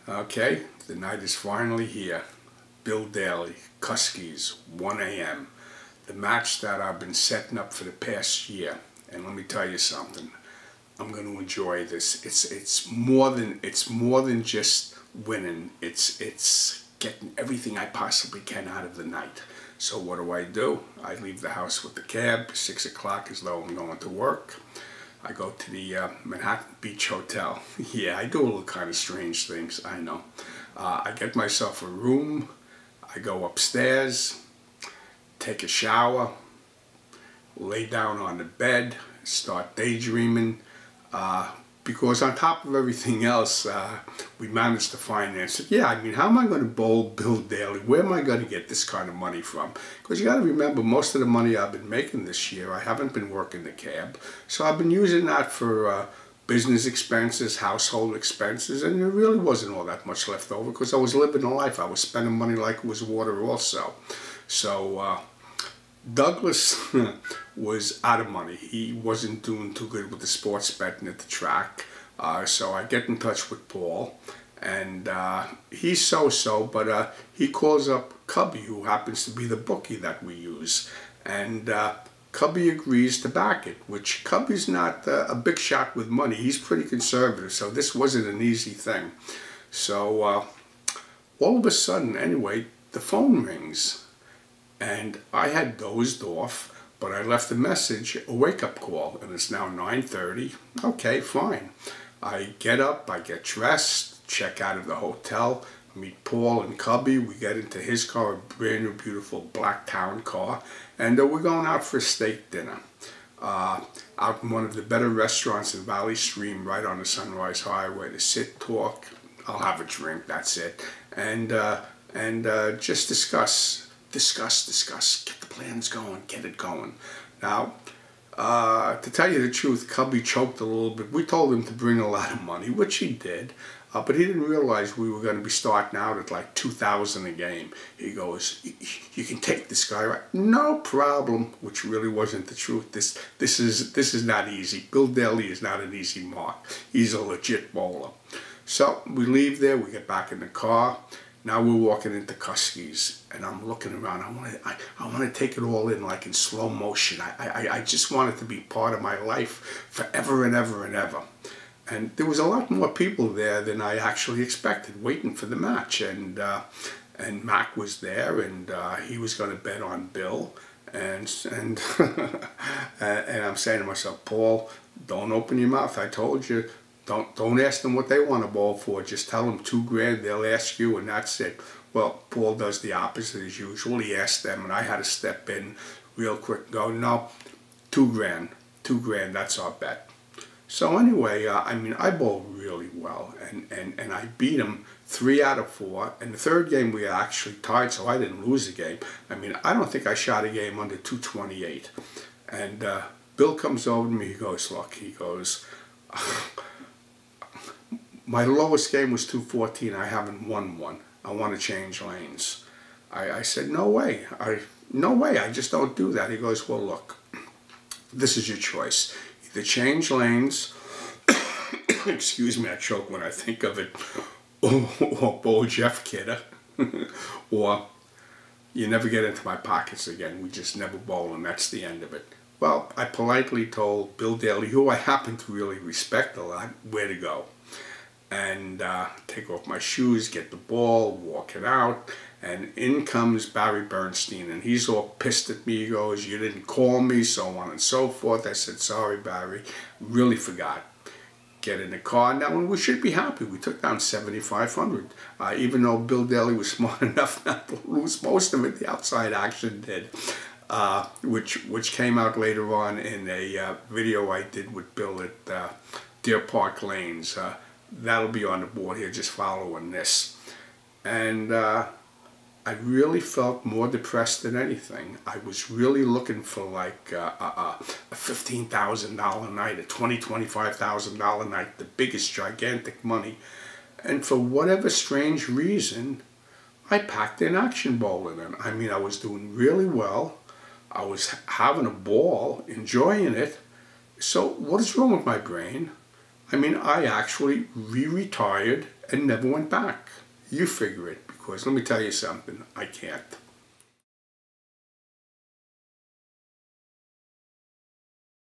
Okay, the night is finally here. Bill Daley, Kuskies, 1 a.m. The match that I've been setting up for the past year. And let me tell you something. I'm going to enjoy this. It's more than just winning. It's getting everything I possibly can out of the night. So what do? I leave the house with the cab, 6 o'clock as though I'm going to work. I go to the Manhattan Beach Hotel. Yeah, I do a little kind of strange things, I know. I get myself a room, I go upstairs, take a shower, lay down on the bed, start daydreaming, because on top of everything else, we managed to finance it. Yeah, I mean, how am I going to bowl Bill Daley? Where am I going to get this kind of money from? Because you got to remember, most of the money I've been making this year, I haven't been working the cab. So I've been using that for business expenses, household expenses, and there really wasn't all that much left over because I was living a life. I was spending money like it was water also. So Douglas was out of money. He wasn't doing too good with the sports betting at the track. So I get in touch with Paul, and he's so-so, but he calls up Cubby, who happens to be the bookie that we use. And Cubby agrees to back it, which Cubby's not a big shot with money. He's pretty conservative, so this wasn't an easy thing. So all of a sudden, anyway, the phone rings. And I had dozed off, but I left a message, a wake-up call, and it's now 9:30. Okay, fine. I get up, I get dressed, check out of the hotel, meet Paul and Cubby. We get into his car, a brand new, beautiful black town car, and we're going out for a steak dinner. Out in one of the better restaurants in Valley Stream, right on the Sunrise Highway, to sit, talk. I'll have a drink, that's it. And just discuss, get the plans going, get it going. Now, to tell you the truth, Cubby choked a little bit. We told him to bring a lot of money, which he did, but he didn't realize we were going to be starting out at like $2,000 a game. He goes, "You can take this guy, right?" No problem, which really wasn't the truth. This is not easy. Bill Daley is not an easy mark. He's a legit bowler. So we leave there, we get back in the car. Now we're walking into Kuskies, and I'm looking around. I want to take it all in, like in slow motion. I just want it to be part of my life forever and ever and ever. And there was a lot more people there than I actually expected, waiting for the match. And Mac was there, and he was going to bet on Bill. And and I'm saying to myself, Paul, don't open your mouth. I told you. Don't ask them what they want to bowl for. Just tell them $2,000. They'll ask you, and that's it. Well, Paul does the opposite as usual. He asked them, and I had to step in real quick and go, no, $2,000. That's our bet. So anyway, I mean, I bowled really well, and I beat him 3 out of 4. And the third game we actually tied, so I didn't lose the game. I mean, I don't think I shot a game under 228. And Bill comes over to me. He goes, look, he goes, my lowest game was 214. I haven't won one. I want to change lanes. I said, no way. No way. I just don't do that. He goes, well, look, this is your choice. Either change lanes, excuse me, I choke when I think of it, or bowl Jeff Kidder, or you never get into my pockets again. We just never bowl, and that's the end of it. Well, I politely told Bill Daley, who I happen to really respect a lot, where to go. And take off my shoes, get the ball, walk it out, and in comes Barry Bernstein, and he's all pissed at me. He goes, you didn't call me, so on and so forth. I said, sorry, Barry, really forgot. Get in the car now, and we should be happy. We took down 7,500, even though Bill Daley was smart enough not to lose most of it. The outside action did, which came out later on in a video I did with Bill at Deer Park Lanes. That'll be on the board here, just following this. And I really felt more depressed than anything. I was really looking for like a $15,000 night, a $25,000 night, the biggest gigantic money. And for whatever strange reason, I packed in action bowling. And I mean, I was doing really well. I was having a ball, enjoying it. So what is wrong with my brain? I mean, I actually re-retired and never went back. You figure it, because let me tell you something, I can't.